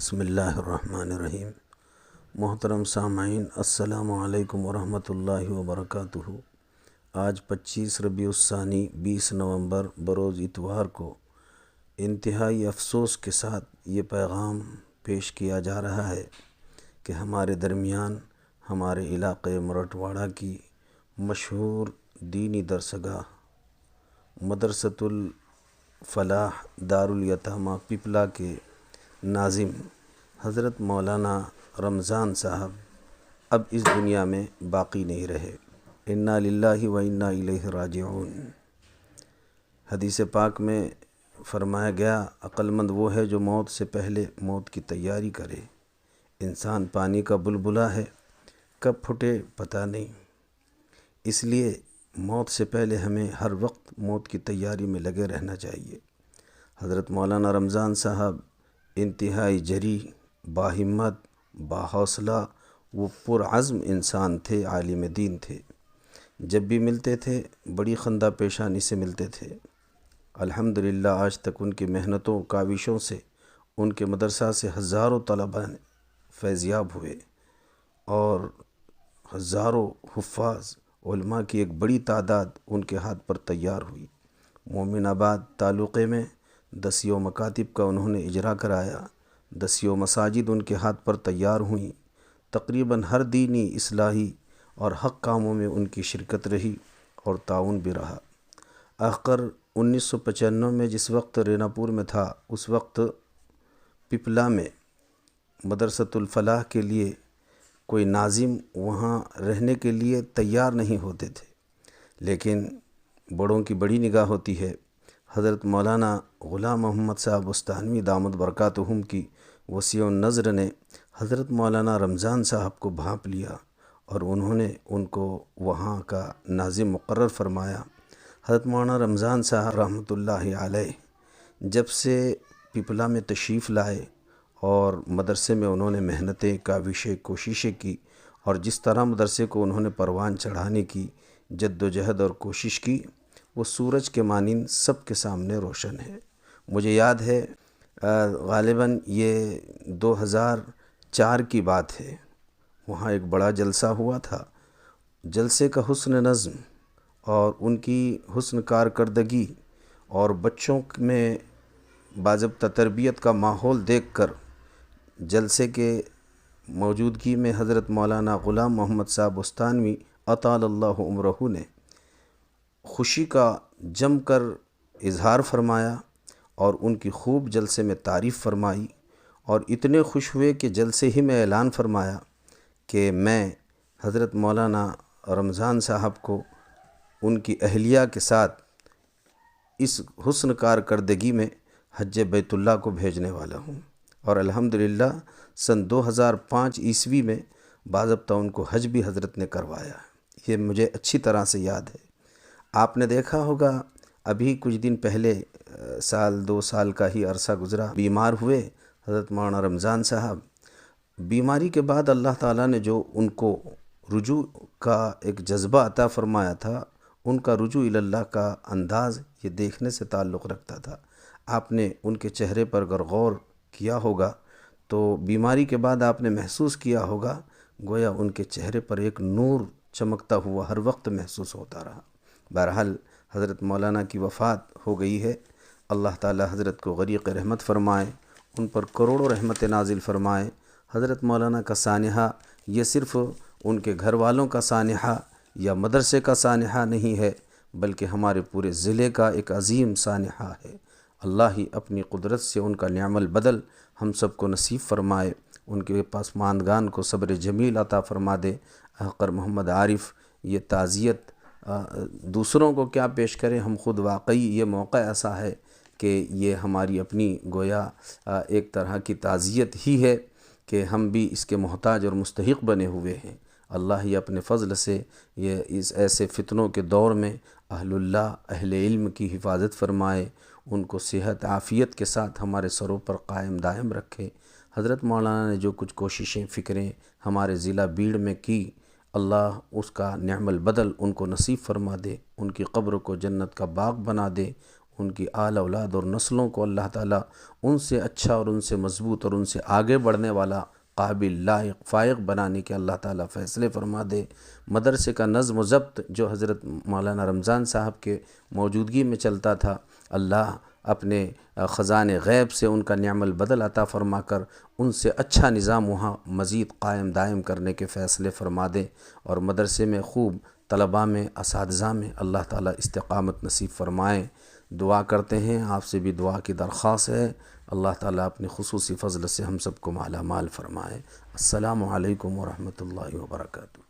بسم اللہ الرحمن الرحیم۔ محترم سامعین، السلام علیکم ورحمۃ اللہ وبرکاتہ۔ آج 25 ربیع الثانی 20 نومبر بروز اتوار کو انتہائی افسوس کے ساتھ یہ پیغام پیش کیا جا رہا ہے کہ ہمارے درمیان ہمارے علاقے مرٹواڑہ کی مشہور دینی درسگاہ مدرسۃ الفلاح دارالیتامہ پپلا کے ناظم حضرت مولانا رمضان صاحب اب اس دنیا میں باقی نہیں رہے۔ انا للہ و انا الیہ راجعون۔ حدیث پاک میں فرمایا گیا، عقل مند وہ ہے جو موت سے پہلے موت کی تیاری کرے۔ انسان پانی کا بلبلا ہے، کب پھٹے پتہ نہیں، اس لیے موت سے پہلے ہمیں ہر وقت موت کی تیاری میں لگے رہنا چاہیے۔ حضرت مولانا رمضان صاحب انتہائی جری، باہمت، باحوصلہ وہ پرعزم انسان تھے، عالم دین تھے۔ جب بھی ملتے تھے بڑی خندہ پیشانی سے ملتے تھے۔ الحمدللہ آج تک ان کی محنتوں کاوشوں سے ان کے مدرسہ سے ہزاروں طلباء فیضیاب ہوئے اور ہزاروں حفاظ علماء کی ایک بڑی تعداد ان کے ہاتھ پر تیار ہوئی۔ مومن آباد تعلقے میں 10 مکاتب کا انہوں نے اجرا کرایا، 10 مساجد ان کے ہاتھ پر تیار ہوئیں۔ تقریباً ہر دینی، اصلاحی اور حق کاموں میں ان کی شرکت رہی اور تعاون بھی رہا۔ آخر 1995 میں جس وقت ریناپور میں تھا، اس وقت پپلا میں مدرسۃ الفلاح کے لیے کوئی ناظم وہاں رہنے کے لیے تیار نہیں ہوتے تھے، لیکن بڑوں کی بڑی نگاہ ہوتی ہے۔ حضرت مولانا غلام محمد صاحب بستانوی دامت برکاتہم کی وسیع النظر نے حضرت مولانا رمضان صاحب کو بھانپ لیا اور انہوں نے ان کو وہاں کا ناظم مقرر فرمایا۔ حضرت مولانا رمضان صاحب رحمۃ اللہ علیہ جب سے پپلا میں تشریف لائے اور مدرسے میں انہوں نے محنتیں، کاوشیں، کوششیں کی، اور جس طرح مدرسے کو انہوں نے پروان چڑھانے کی جد و جہد اور کوشش کی، وہ سورج کے مانند سب کے سامنے روشن ہے۔ مجھے یاد ہے غالباً یہ 2004 کی بات ہے، وہاں ایک بڑا جلسہ ہوا تھا۔ جلسے کا حسن نظم اور ان کی حسن کارکردگی اور بچوں میں باضابطہ تربیت کا ماحول دیکھ کر جلسے کے موجودگی میں حضرت مولانا غلام محمد صاحب بستانوی اطال اللہ عمرہ نے خوشی کا جم کر اظہار فرمایا اور ان کی خوب جلسے میں تعریف فرمائی، اور اتنے خوش ہوئے کہ جلسے ہی میں اعلان فرمایا کہ میں حضرت مولانا رمضان صاحب کو ان کی اہلیہ کے ساتھ اس حسن کارکردگی میں حج بیت اللہ کو بھیجنے والا ہوں، اور الحمدللہ سن 2005 عیسوی میں باضابطہ ان کو حج بھی حضرت نے کروایا۔ یہ مجھے اچھی طرح سے یاد ہے۔ آپ نے دیکھا ہوگا ابھی کچھ دن پہلے، 2 سال کا ہی عرصہ گزرا، بیمار ہوئے حضرت مولانا رمضان صاحب۔ بیماری کے بعد اللہ تعالیٰ نے جو ان کو رجوع کا ایک جذبہ عطا فرمایا تھا، ان کا رجوع اللہ کا انداز یہ دیکھنے سے تعلق رکھتا تھا۔ آپ نے ان کے چہرے پر اگر غور کیا ہوگا تو بیماری کے بعد آپ نے محسوس کیا ہوگا گویا ان کے چہرے پر ایک نور چمکتا ہوا ہر وقت محسوس ہوتا رہا۔ بہرحال حضرت مولانا کی وفات ہو گئی ہے، اللہ تعالی حضرت کو غریق رحمت فرمائے، ان پر کروڑوں رحمت نازل فرمائے۔ حضرت مولانا کا سانحہ یہ صرف ان کے گھر والوں کا سانحہ یا مدرسے کا سانحہ نہیں ہے، بلکہ ہمارے پورے ضلع کا ایک عظیم سانحہ ہے۔ اللہ ہی اپنی قدرت سے ان کا نعم البدل ہم سب کو نصیب فرمائے، ان کے پسماندگان کو صبر جمیل عطا فرما دے۔ احقر محمد عارف یہ تعزیت دوسروں کو کیا پیش کریں، ہم خود واقعی یہ موقع ایسا ہے کہ یہ ہماری اپنی گویا ایک طرح کی تعزیت ہی ہے کہ ہم بھی اس کے محتاج اور مستحق بنے ہوئے ہیں۔ اللہ ہی اپنے فضل سے یہ اس ایسے فتنوں کے دور میں اہل اللہ، اہل علم کی حفاظت فرمائے، ان کو صحت عافیت کے ساتھ ہمارے سروں پر قائم دائم رکھے۔ حضرت مولانا نے جو کچھ کوششیں، فکریں ہمارے ضلع بیڑ میں کی، اللہ اس کا نعم البدل ان کو نصیب فرما دے، ان کی قبر کو جنت کا باغ بنا دے، ان کی آل اولاد اور نسلوں کو اللہ تعالیٰ ان سے اچھا اور ان سے مضبوط اور ان سے آگے بڑھنے والا قابل لائق فائق بنانے کے اللہ تعالیٰ فیصلے فرما دے۔ مدرسے کا نظم و ضبط جو حضرت مولانا رمضان صاحب کے موجودگی میں چلتا تھا، اللہ اپنے خزان غیب سے ان کا نعم البدل عطا فرما کر ان سے اچھا نظام وہاں مزید قائم دائم کرنے کے فیصلے فرما دے، اور مدرسے میں خوب طلباء میں اساتذہ میں اللہ تعالیٰ استقامت نصیب فرمائیں۔ دعا کرتے ہیں، آپ سے بھی دعا کی درخواست ہے، اللہ تعالیٰ اپنے خصوصی فضل سے ہم سب کو مالا مال فرمائے۔ السلام علیکم ورحمۃ اللہ وبرکاتہ۔